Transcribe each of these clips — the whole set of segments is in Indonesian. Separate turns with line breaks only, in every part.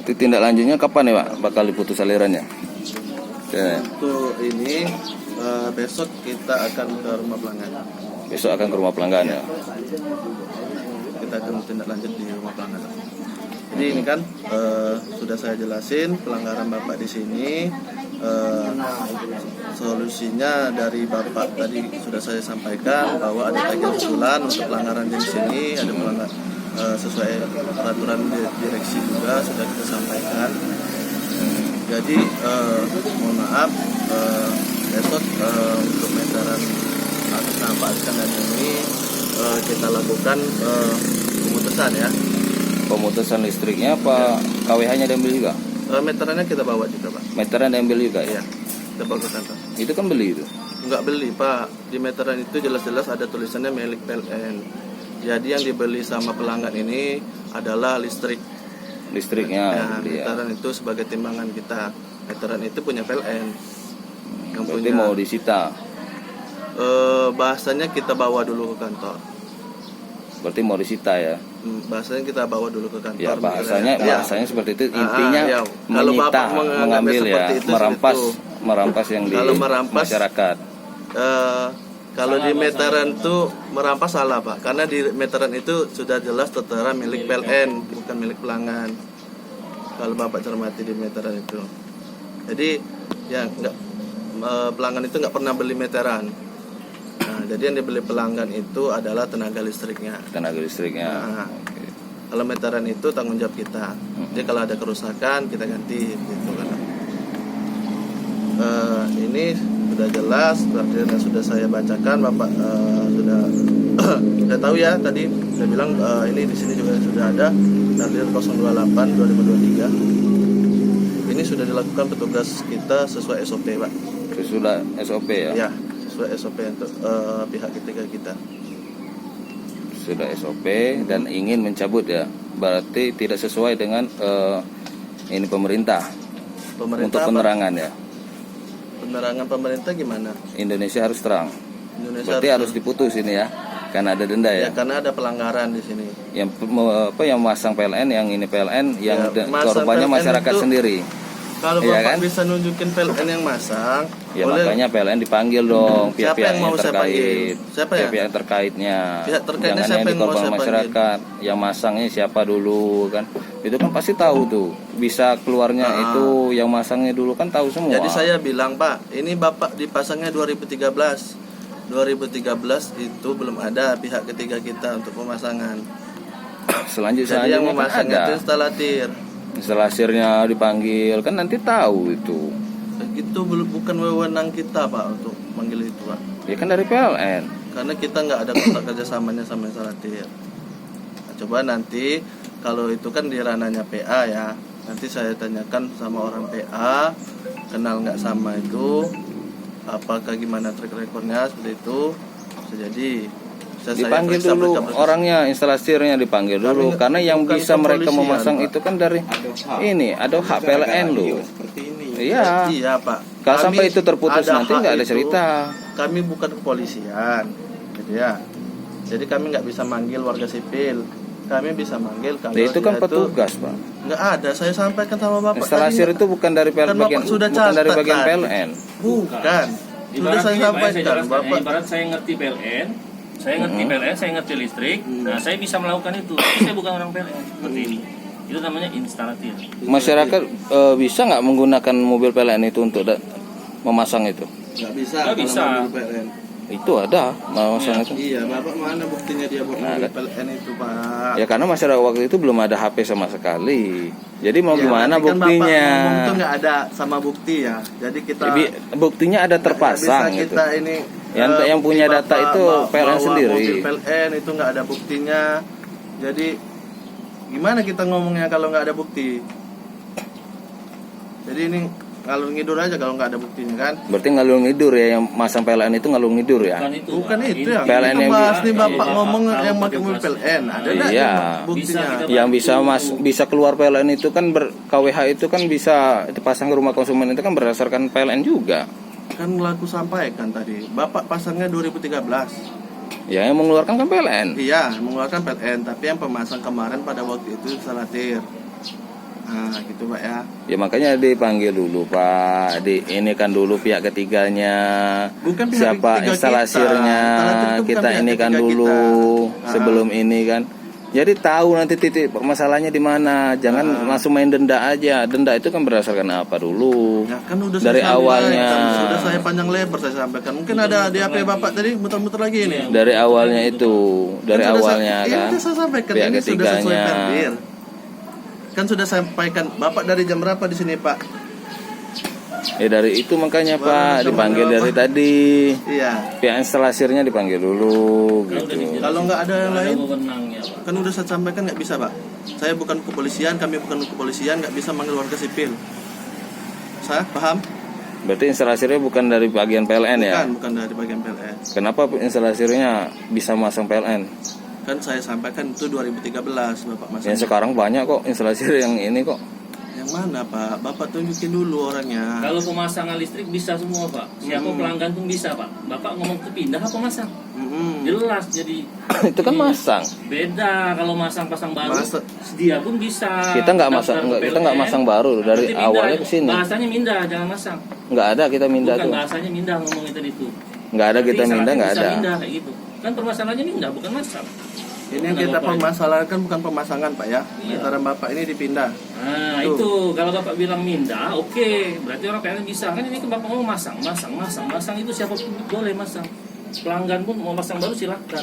Itu tindak lanjutnya kapan ya Pak bakal diputus alirannya? Ya.
Untuk ini besok kita akan ke rumah pelanggan.
Besok akan ke rumah pelanggan ya.
Kita akan tindak lanjut di rumah pelanggan. Jadi ini kan sudah saya jelasin pelanggaran Bapak di sini. Solusinya dari Bapak tadi sudah saya sampaikan bahwa ada tagihan susulan untuk pelanggaran di sini, ada pelanggaran sesuai peraturan direksi juga sudah kita sampaikan. Jadi mohon maaf besok untuk meteran atas nama Pak Iskandar ini kita lakukan pemutusan ya.
Pemutusan listriknya apa KWH-nya diambil juga?
Meterannya kita bawa juga Pak.
Meteran diambil juga ya?
Iya, kita bawa ke kantor.
Itu kan beli itu?
Enggak beli Pak, di meteran itu jelas-jelas ada tulisannya milik PLN. Jadi yang dibeli sama pelanggan ini adalah listrik.
Listriknya
Ya,
beli ya.
meteran itu sebagai timbangan kita. Meteran itu punya PLN. Yang
Berarti
punya,
mau disita?
bahasanya kita bawa dulu ke kantor.
Berarti mau disita ya?
Bahasanya kita bawa dulu ke kantor.
Ya bahasanya
Ya.
seperti itu, intinya
ya. Kalau
menyita,
Bapak menganggapnya
mengambil ya,
seperti itu,
merampas yang di
Kalau merampas,
masyarakat.
Kalau di meteran itu merampas salah Pak, karena di meteran itu sudah jelas tertera milik PLN, bukan milik pelanggan. Kalau Bapak cermati di meteran itu, jadi ya enggak, pelanggan itu nggak pernah beli meteran. Nah, jadi yang dibeli pelanggan itu adalah tenaga listriknya.
Tenaga listriknya.
Nah,
Oke.
kalau meteran itu tanggung jawab kita. Jadi kalau ada kerusakan kita ganti gitu kan. Ini sudah jelas, berarti yang sudah saya bacakan Bapak sudah saya tahu ya tadi saya bilang ini di sini juga sudah ada Nardir 028 2023. Ini sudah dilakukan petugas kita sesuai SOP Pak.
Sudah SOP ya?
Ya, sesuai SOP untuk pihak ketiga kita.
Sudah SOP dan ingin mencabut ya. Berarti tidak sesuai dengan ini pemerintah untuk
Apa?
penerangan ya.
Penerangan pemerintah gimana?
Indonesia harus terang.
Indonesia
Berarti harus diputus ini ya. Karena ada denda
ya
ya.
karena ada pelanggaran di sini.
Yang masang PLN, yang ini PLN, yang
Ya, masang
korbannya
PLN
masyarakat
itu,
sendiri.
Kalau
Iya
Bapak
kan?
bisa nunjukin PLN yang masang,
Ya
boleh.
makanya PLN dipanggil dong
Siapa
pihak-pihak
yang mau
yang
saya panggil?
terkait.
Siapa ya?
Pihak-pihak terkaitnya.
Pihak terkaitnya
Jangan
siapa
yang di
yang mau
korban
saya
masyarakat. Yang masangnya siapa dulu kan? Itu kan pasti tahu tuh. Bisa keluarnya itu yang masangnya dulu kan tahu semua.
Jadi saya bilang Pak, ini Bapak dipasangnya 2013. 2013 itu belum ada pihak ketiga kita untuk pemasangan.
Selanjutnya
Jadi yang
kan
memasangnya
ada.
itu instalatir.
Instalasirnya dipanggil kan nanti tahu itu.
Itu bukan wewenang kita Pak untuk manggil itu Pak.
Ya kan dari PLN.
Karena kita nggak ada kontrak kerjasamanya sama instalatir. Nah, coba nanti kalau itu kan di ranahnya PA ya. Nanti saya tanyakan sama orang PA, kenal nggak sama itu, apakah gimana track recordnya seperti itu. Bisa jadi. Bisa
Dipanggil
saya
dulu
periksa
orangnya, instalasirnya dipanggil dulu. Karena yang
bukan
bisa mereka
kepolisian,
memasang
Pak.
itu kan dari ini ada hak PLN loh.
Seperti ini.
Iya.
Iya Pak.
Kalau sampai itu terputus
ada
nanti
hak
nggak ada
itu.
cerita.
Kami bukan kepolisian, gitu ya. Jadi kami nggak bisa manggil warga sipil. Kami bisa manggil kalau
Nah, itu kan
dia
petugas, Pak.
nggak ada. Saya sampaikan sama Bapak.
Instalasir
tadi,
itu bukan dari
kan Bapak
bagian
sudah
bukan dari
catat
bagian
tadi.
PLN.
Bukan. Sudah saya sampaikan, Bapak.
Ibarat saya ngerti PLN, saya ngerti PLN, saya ngerti listrik. Nah, saya bisa melakukan itu. Tapi saya bukan orang PLN seperti ini. Itu namanya instalatir.
Masyarakat bisa nggak menggunakan mobil PLN itu untuk memasang itu?
Nggak bisa.
Nggak
kalau
bisa.
mobil PLN.
Itu ada memasang itu.
Iya, Bapak mana buktinya dia buat mobil PLN itu, Pak?
Ya karena masyarakat waktu itu belum ada HP sama sekali. Jadi mau
Ya,
gimana
nanti kan
buktinya?
Bapak ngomong tuh nggak ada sama bukti ya. Jadi kita
Buktinya ada terpasang
bisa
gitu.
kita ini
Yang punya
bukti
data
Bapak
itu PLN
bawa
sendiri.
Mobil PLN itu nggak ada buktinya. Jadi gimana kita ngomongnya kalau nggak ada bukti? Jadi ini ngalur ngidur aja kalau nggak ada buktinya kan?
Berarti ngalur ngidur ya, yang masang PLN itu ngalur ngidur ya?
Bukan itu ya.
PLN yang
bahas nih Bapak
Iya,
ngomong
tahu
yang pakai
pakai
mobil
plastik.
PLN. Ada nggak
Iya.
buktinya?
Bisa kita-
Yang bisa keluar PLN itu kan KWH itu kan bisa dipasang ke rumah konsumen itu kan berdasarkan PLN juga.
Kan laku sampaikan tadi. Bapak pasangnya 2013.
Ya yang mengeluarkan kan PLN.
Iya, mengeluarkan PLN, tapi yang pemasang kemarin pada waktu itu instalatir. Nah, gitu Pak ya.
Ya makanya dipanggil dulu Pak. Ini kan dulu pihak ketiganya.
Bukan pihak
Siapa
ketiga
instalasirnya
kita.
kita
Pihak
ini kan
ketiga
dulu
kita.
sebelum ini kan. Jadi tahu nanti titik masalahnya di mana. Jangan langsung main denda aja. Denda itu kan berdasarkan apa dulu?
Ya kan udah
Dari
saya
awalnya.
sampaikan, sudah saya panjang lebar saya sampaikan. Mungkin ada di HP Bapak tadi muter-muter lagi ini.
Dari awalnya itu, dari
Kan sudah
awalnya
saya,
kan.
Ini saya sampaikan
Pihak
ini sudah sesuai
ketiganya.
perdir. Kan sudah saya sampaikan. Bapak dari jam berapa di sini Pak?
Ya dari itu makanya
Baru
Pak
bisa
dipanggil
menjawab,
dari
Pak.
tadi.
Iya.
Pihak instalasirnya dipanggil dulu gitu.
Kalau nggak ada yang lain,
wewenangnya, Pak.
kan udah saya sampaikan nggak bisa Pak. Saya bukan kepolisian, kami bukan kepolisian, nggak bisa manggil warga sipil. Saya paham?
Berarti instalasirnya bukan dari bagian PLN ya?
Bukan dari bagian PLN.
Kenapa instalasirnya bisa masang PLN?
Kan saya sampaikan itu 2013 Bapak Mas.
Yang sekarang banyak kok instalasir yang ini kok.
Yang mana Pak? Bapak tunjukin dulu orangnya.
Kalau pemasangan listrik bisa semua Pak. Siapa pelanggan pun bisa Pak. Bapak ngomong ke pindah apa masang? Jelas jadi.
Itu kan masang.
Beda kalau pasang baru. Dia pun bisa.
Kita nggak masang, kita nggak masang baru dari
Berarti
awalnya
pindah.
ke sini.
Bahasanya mindah, jangan masang.
Nggak ada kita mindah
Bukan
tuh.
bahasanya mindah ngomong itu.
Nggak ada kita
Berarti
mindah, nggak
bisa
ada.
Mindah kayak gitu. Kan permasalahannya mindah bukan masang.
Ini yang kita permasalahkan bukan pemasangan Pak ya.
Iya.
Antara Bapak ini dipindah.
Nah
Tuh.
itu kalau Bapak bilang mindah, oke. Berarti orang PLN bisa. Kan ini kan Bapak mau masang itu siapapun boleh masang. Pelanggan pun mau pasang baru silahkan.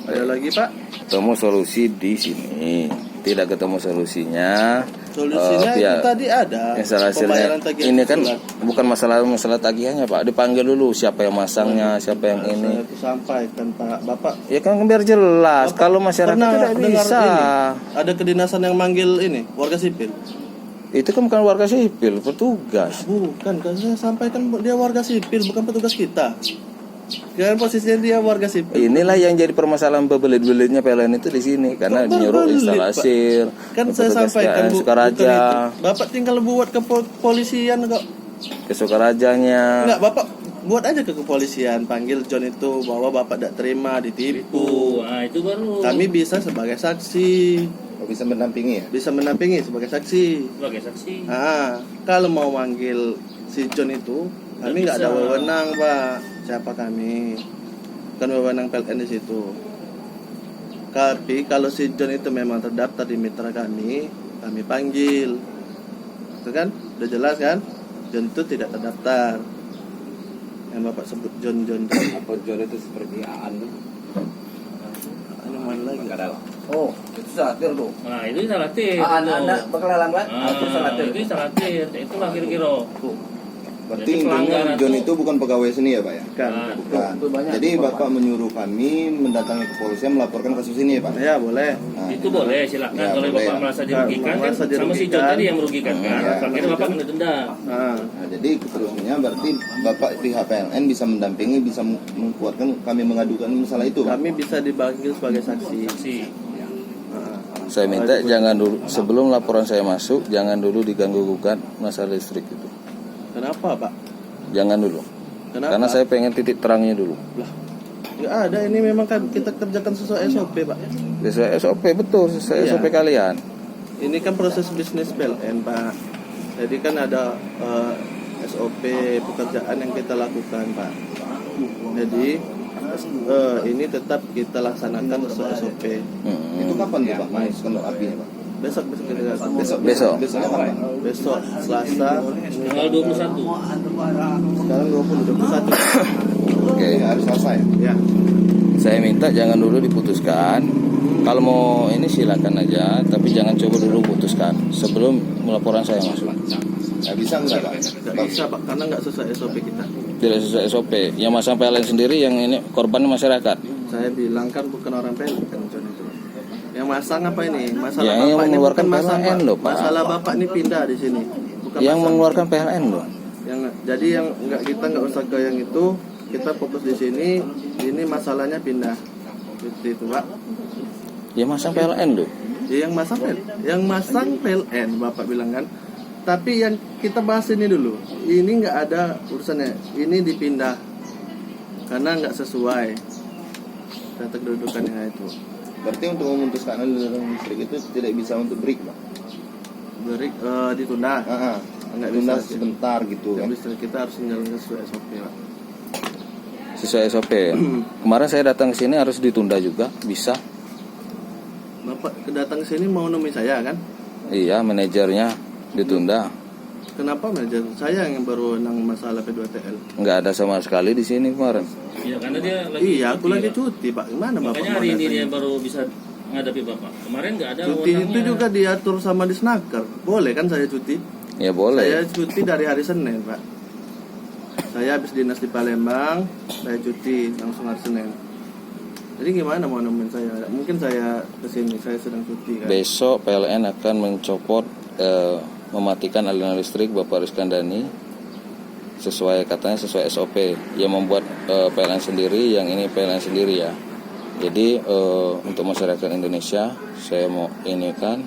Ada lagi Pak?
Ketemu solusi di sini. Tidak ketemu solusinya.
Solusinya itu
pihak
tadi ada.
instalasinya
Pembayaran tagihan
ini kan
susulan.
bukan masalah tagihannya Pak. Dipanggil dulu siapa yang masangnya, siapa yang ini.
Saya itu sampaikan Pak. Bapak
Ya kan biar jelas.
Bapak
Kalau masyarakat
pernah
tidak
dengar
bisa.
ini? Ada kedinasan yang manggil ini warga sipil.
Itu kan bukan warga sipil, petugas.
Bukan, kan saya sampaikan dia warga sipil, bukan petugas kita. Kan posisinya dia warga sipil.
Inilah yang jadi permasalahan bebelit-belitnya PLN itu di sini karena
Kok
nyuruh
berbelit,
instalasir.
Kan saya
petugas
sampaikan
KN Sukaraja,
bukan itu. Bapak tinggal buat ke kepolisian kok.
ke Sukarajanya.
Enggak, Bapak buat aja ke kepolisian, panggil John itu bahwa Bapak tidak terima, ditipu.
Nah itu baru.
Kami bisa sebagai saksi,
Bisa mendampingi ya?
bisa menampingi sebagai saksi.
sebagai saksi.
Ah, kalau mau manggil si John itu, kami nggak ada
bisa.
wewenang Pak. Siapa kami? Kan wewenang PLN di situ. Tapi kalau si John itu memang terdaftar di mitra kami panggil. Itu kan? Udah jelas kan? John itu tidak terdaftar. Yang Bapak sebut John.
Apa jual itu seperti Aan tuh?
Ini mana lagi?
Oh, itu satir tuh.
Nah itu salatir.
Aan
itu.
anda bakalan kan?
Ah,
Itu satir.
itu salatir. Itulah kira-kira.
Berarti
Jadi pelanggaran
intinya John
tuh-
itu bukan pegawai seni ya Pak ya?
Kan.
Nah,
Bukan.
Itu banyak.
Jadi Bapak menyuruh kami mendatangi kepolisian melaporkan kasus ini ya Pak?
Ya boleh.
Nah,
Itu boleh silakan
Ya,
kalau
boleh.
Bapak merasa dirugikan kan
merasa
sama si
dirugikan.
John tadi yang merugikan kan.
Ya.
Akhirnya Bapak kena denda.
Nah,
Nah, jadi seterusnya berarti Bapak pihak PLN bisa mendampingi, bisa menguatkan kami mengadukan masalah itu Pak?
kami bisa dipanggil sebagai saksi.
Saksi.
Nah,
Saya minta jangan dulu sebelum laporan saya masuk jangan dulu diganggu gugat masalah listrik itu.
kenapa Pak?
Jangan dulu.
Kenapa?
Karena saya pengen titik terangnya dulu.
Lah, nggak ada. Ini memang kan kita kerjakan sesuai SOP Pak.
Sesuai SOP betul, sesuai
Iya.
SOP kalian.
Ini kan proses bisnis PLN Pak. Jadi kan ada SOP pekerjaan yang kita lakukan Pak. Jadi ini tetap kita laksanakan sesuai SOP.
Itu kapan tuh Pak memutuskan apinya Pak?
Besok kita
Besok.
Besoknya kapan?
besok Selasa
Tanggal 21.
sekarang 21.
Oke.
Ini harus selesai.
Ya.
Saya minta jangan dulu diputuskan. Kalau mau ini silakan aja, tapi jangan coba dulu putuskan sebelum laporan saya masuk.
Nggak bisa enggak Pak?
Nggak bisa Pak karena nggak sesuai SOP kita.
Tidak sesuai SOP. Yang masang PLN sendiri yang ini korbannya masyarakat.
Saya bilang kan bukan orang PLN kan John itu. Yang masang apa ini? Masalah
Ya, yang
Bapak ini
mengeluarkan
bukan masalah
PLN loh, Pak.
Masalah Bapak ini pindah di sini. Bukan
Yang
masang.
mengeluarkan PLN loh.
Jadi yang kita nggak usah ke yang itu, kita fokus di sini. Ini masalahnya pindah. Seperti itu Pak.
Yang masang PLN loh.
Ya, yang masang PLN Bapak bilang kan. Tapi yang kita bahas ini dulu. Ini nggak ada urusannya. Ini dipindah karena nggak sesuai data kedudukannya itu.
Berarti untuk memutuskan aliran listrik itu tidak bisa untuk break Pak?
ditunda. Nggak bisa
Tunda sebentar gitu
Nggak
kan.
bisa, kita harus menjalankan sesuai SOP, Pak.
Sesuai SOP ya. Kemarin saya datang ke sini harus ditunda juga, bisa.
Bapak datang ke sini mau nemui saya kan?
Iya, manajernya ditunda.
Kenapa manajer saya yang baru nang masalah P2TL?
Nggak ada sama sekali di sini kemarin.
Iya, karena dia lagi
Iya, aku
cuti,
lagi
Pak.
cuti, Pak. Gimana Bapak?
Makanya
mau
hari ini
datang?
dia baru bisa menghadapi Bapak. Kemarin nggak ada
Cuti itu
wewenangnya.
juga diatur sama Disnaker. Boleh kan saya cuti?
Ya boleh.
Saya cuti dari hari Senin, Pak. Saya habis dinas di Palembang, saya cuti langsung hari Senin. Jadi gimana mau nemuin saya? Mungkin saya kesini, saya sedang cuti kan.
Besok PLN akan mencopot, mematikan aliran listrik Bapak Riskandani sesuai katanya sesuai SOP yang membuat PLN sendiri, yang ini PLN sendiri ya. Jadi untuk masyarakat Indonesia saya mau ini kan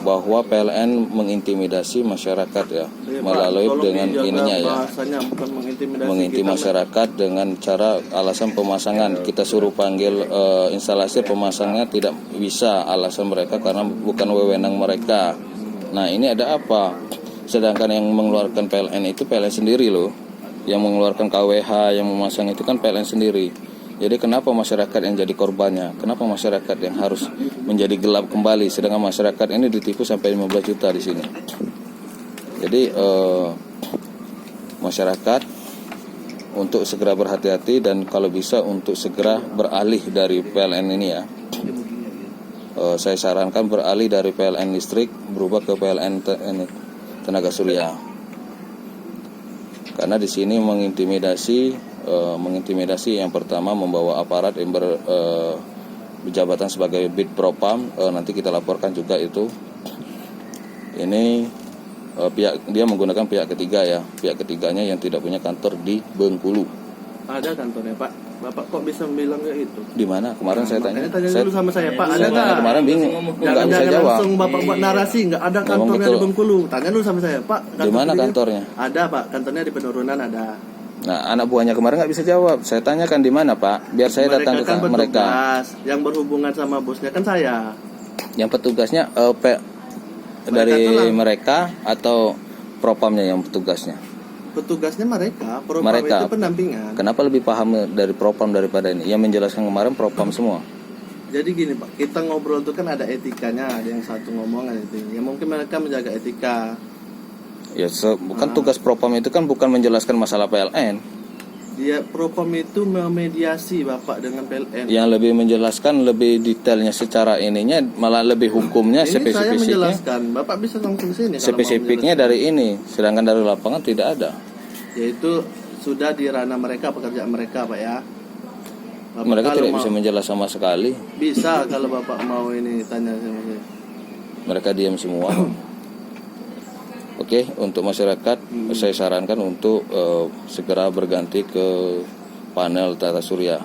bahwa PLN mengintimidasi masyarakat ya
Iya, Pak,
melalui
tolong
dengan
dijaga
ininya ya.
bahasanya, bukan mengintimidasi
Mengintimidasi
kita,
masyarakat dengan cara alasan pemasangan. Kita suruh panggil instalasi pemasangnya tidak bisa, alasan mereka karena bukan wewenang mereka. Nah ini ada apa? Sedangkan yang mengeluarkan PLN itu PLN sendiri loh. Yang mengeluarkan KWH, yang memasang itu kan PLN sendiri. Jadi kenapa masyarakat yang jadi korbannya? Kenapa masyarakat yang harus menjadi gelap kembali? Sedangkan masyarakat ini ditipu sampai 15 juta di sini. Jadi masyarakat untuk segera berhati-hati dan kalau bisa untuk segera beralih dari PLN ini ya. Saya sarankan beralih dari PLN listrik berubah ke PLN tenaga surya. Karena di sini mengintimidasi yang pertama membawa aparat yang berjabatan sebagai Bid Propam, nanti kita laporkan juga itu. Ini dia menggunakan pihak ketiga ya, pihak ketiganya yang tidak punya kantor di Bengkulu.
Ada kantornya, Pak. Bapak kok bisa bilang kayak itu?
Di mana? Kemarin saya tanya.
Makanya tanya dulu sama saya, Pak. Ada
Saya
nggak?
tanya kemarin bingung, nggak
Jangan
bisa jawab.
langsung Bapak buat narasi, nggak ada
Memang
kantornya
betul.
di Bengkulu. Tanya dulu sama saya, Pak.
Di mana kantornya?
Ada, Pak. Kantornya di Penurunan ada.
Nah, anak buahnya kemarin nggak bisa jawab. Saya tanyakan di mana, Pak? Biar saya datang ke
kan
mereka.
bertugas. Yang berhubungan sama bosnya kan saya.
Yang petugasnya dari
tuh
mereka atau propamnya yang petugasnya?
Petugasnya mereka. Propam
Mereka.
itu pendampingan.
Kenapa lebih paham dari propam daripada ini? Yang menjelaskan kemarin propam semua.
Jadi gini, Pak. Kita ngobrol itu kan ada etikanya. Ada yang satu ngomong, ada itu. Ya mungkin mereka menjaga etika.
Ya, bukan tugas propam itu kan bukan menjelaskan masalah PLN.
Dia propam itu memediasi Bapak dengan PLN.
Yang lebih menjelaskan lebih detailnya secara ininya malah lebih hukumnya
Ini saya
spesifiknya.
menjelaskan. Bapak bisa langsung sini. kalau mau
Spesifiknya
menjelaskan.
dari ini, sedangkan dari lapangan tidak ada.
Yaitu sudah di ranah mereka, pekerjaan mereka, Pak ya. Bapak
Mereka
kalau
tidak
mau-
bisa menjelaskan sama sekali.
Bisa kalau Bapak mau ini tanya sama saya.
Mereka diam semua. Oke, untuk masyarakat saya sarankan untuk segera berganti ke panel tata surya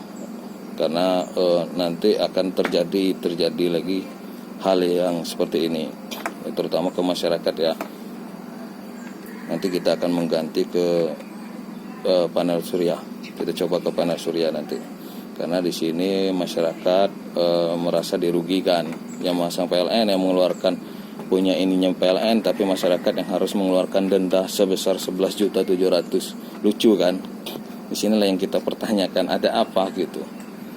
karena nanti akan terjadi lagi hal yang seperti ini, terutama ke masyarakat ya. Nanti kita akan mengganti ke panel surya. Kita coba ke panel surya nanti, karena di sini masyarakat merasa dirugikan. Yang masang PLN yang mengeluarkan punya ininya PLN, tapi masyarakat yang harus mengeluarkan denda sebesar 11.700.000. Lucu kan? Di sinilah yang kita pertanyakan, ada apa gitu.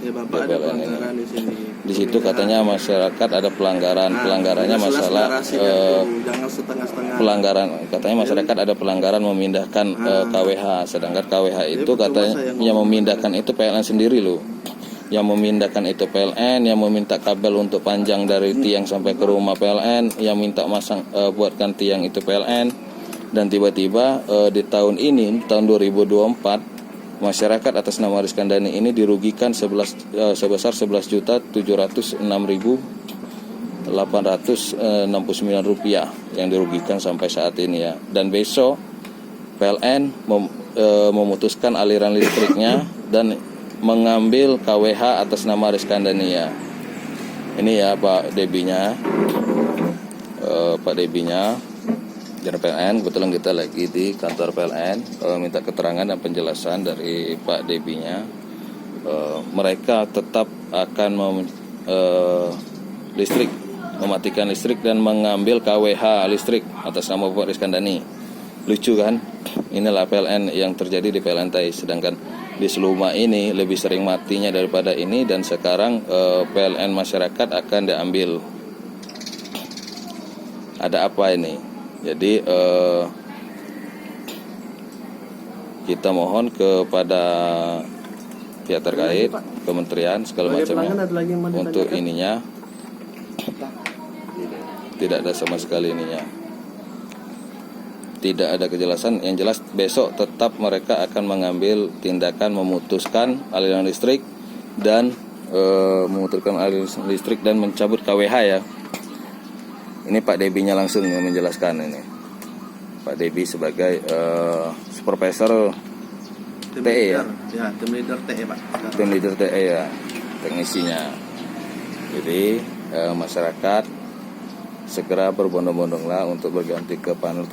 Ya Bapak ada
PLN ini.
pelanggaran di sini.
Di situ katanya masyarakat ada pelanggarannya
jelas
masalah
deklarasinya tuh, jangan setengah-setengah.
pelanggaran, katanya masyarakat ada pelanggaran memindahkan KWH, sedangkan KWH itu
betul,
katanya
saya
yang memindahkan itu PLN sendiri loh. Yang memindahkan itu PLN, yang meminta kabel untuk panjang dari tiang sampai ke rumah PLN, yang minta masang buatkan tiang itu PLN. Dan tiba-tiba di tahun ini, tahun 2024, masyarakat atas nama Riskandani ini dirugikan sebesar 11.706.869 rupiah yang dirugikan sampai saat ini ya. Dan besok PLN memutuskan aliran listriknya dan mengambil KWH atas nama Riskandani ya. Ini ya Pak Debinya, Pak Debinya dari PLN. Kebetulan kita lagi di kantor PLN, minta keterangan dan penjelasan dari Pak Debinya. Mereka tetap akan listrik mematikan listrik dan mengambil KWH listrik atas nama Bapak Riskandani. Lucu kan? Inilah PLN yang terjadi di PLN TAI. Sedangkan di Seluma ini lebih sering matinya daripada ini, dan sekarang PLN masyarakat akan diambil. Ada apa ini? Jadi kita mohon kepada pihak terkait, kementerian segala macamnya untuk ininya. Tidak ada sama sekali ininya. Tidak ada kejelasan. Yang jelas besok tetap mereka akan mengambil tindakan memutuskan aliran listrik dan mencabut KWH ya. Ini Pak Debinya langsung yang menjelaskan ini. Pak Debi sebagai supervisor TE ya.
Ya, tim leader TE Pak.
Tim leader TE ya, teknisinya. Jadi masyarakat segera berbondong-bondonglah untuk berganti ke panel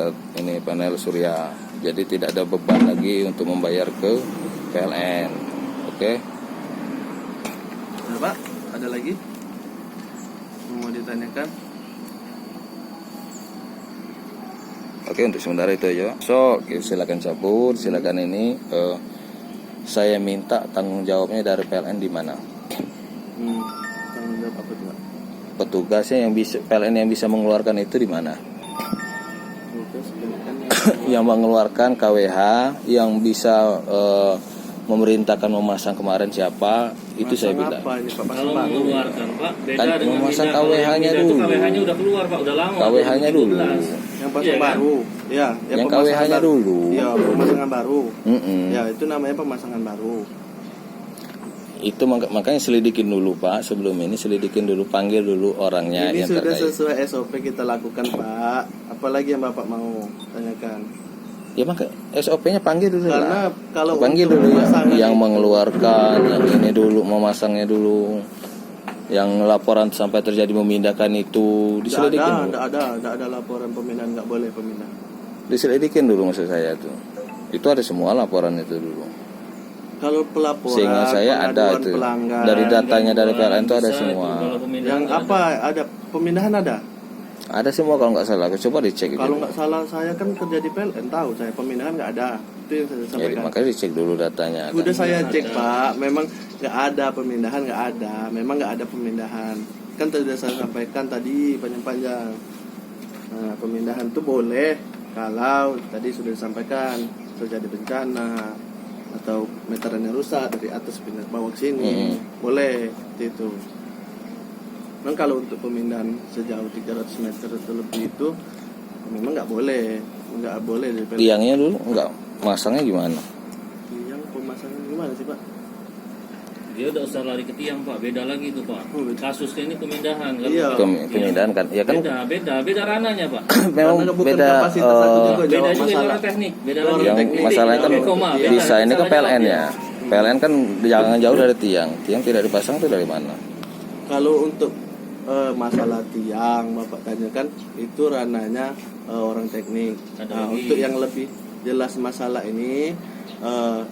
surya. Jadi tidak ada beban lagi untuk membayar ke PLN. Oke.
Nah, Pak, ada lagi mau ditanyakan?
Oke, untuk sementara itu aja. So, silakan cabut, silakan ini. Saya minta tanggung jawabnya dari PLN di mana?
Tanggung jawab apa tuh Pak?
Petugasnya yang bisa, PLN yang bisa mengeluarkan itu di mana? Yang mengeluarkan KWH, yang bisa memerintahkan memasang kemarin siapa? Itu saya bilang.
Kalau mengeluarkan Pak, beda
Kan
dengan
memasang
pindah. Kalau yang
KWH-nya
pindah itu
dulu.
KWH-nya udah keluar Pak, udah lama.
KWH-nya dulu.
Yang pasang
Iya, kan?
baru. Ya,
Yang KWH-nya dulu.
Iya, pemasangan baru.
Mm-mm.
Ya, itu namanya pemasangan baru.
Itu makanya selidikin dulu Pak, sebelum ini selidikin dulu, panggil dulu orangnya
Ini
yang
sudah
terkait.
sesuai SOP kita lakukan Pak. Apalagi yang Bapak mau tanyakan?
Ya maka SOP-nya panggil dulu
Karena
lah.
kalau
Panggil
untuk
dulu ya,
pemasangan
yang
itu-
mengeluarkan, yang ini dulu, memasangnya dulu, yang laporan sampai terjadi memindahkan itu diselidikin dulu.
Tidak ada laporan pemindahan, nggak boleh pemindahan.
Diselidikin dulu maksud saya tuh. Itu ada semua laporan itu dulu.
Kalau pelaporan,
Sehingga saya ada
pengaduan
itu.
pelanggan,
Dari datanya dari PLN itu ada
Bisa
semua.
kalau pemindahan
yang
nggak
apa ada pemindahan ada.
Ada semua kalau nggak salah. Coba dicek itu.
Kalau nggak salah saya kan kerja di PLN, tahu saya pemindahan nggak ada. Itu yang saya
Jadi
sampaikan.
makanya dicek dulu datanya.
Udah saya cek Pak, memang nggak ada pemindahan, memang nggak ada pemindahan. Kan sudah saya sampaikan tadi panjang-panjang. Nah, pemindahan itu boleh kalau tadi sudah disampaikan terjadi bencana atau meterannya rusak dari atas pindah bawah ke sini, boleh itu. Memang kalau untuk pemindahan sejauh 300 meter atau lebih itu memang nggak boleh dari PLN.
Tiangnya dulu nggak, masangnya gimana?
Yang pemasangan gimana sih Pak?
Dia udah usah lari ke tiang Pak, beda lagi itu Pak.
Oh, beda.
Kasusnya ini pemindahan kan.
Iya.
Pak?
Pemindahan kan? Ya kan
Beda rananya Pak.
memang
Karena bukan
beda.
kapasitas aku juga
Beda
jawab
juga
masalah.
orang teknik, beda
Orang
lagi.
yang
teknik.
masalahnya kan
Oke, koma, beda.
bisa ini kan
Salah
PLN
jawab
ya. PLN kan jangan jauh dari tiang. Tiang tidak dipasang itu dari mana?
Kalau untuk masalah tiang Bapak tanyakan itu ranahnya orang teknik.
Ada
Nah,
lagi.
untuk yang lebih jelas masalah ini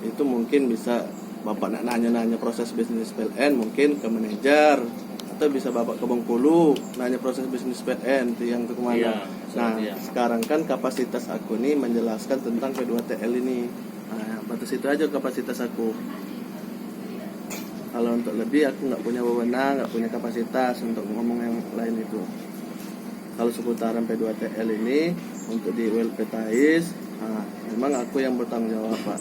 itu mungkin bisa Bapak nak nanya-nanya proses bisnis PLN mungkin ke manajer, atau bisa Bapak ke Bengkulu nanya proses bisnis PLN tiang itu kemana.
Iya,
Nah
iya.
sekarang kan kapasitas aku nih menjelaskan tentang P2TL ini. Nah, batas itu aja kapasitas aku. Kalau untuk lebih aku nggak punya wewenang, nggak punya kapasitas untuk ngomong yang lain itu. Kalau seputaran P2TL ini untuk di ULP TAIS, nah, memang aku yang bertanggung jawab Pak.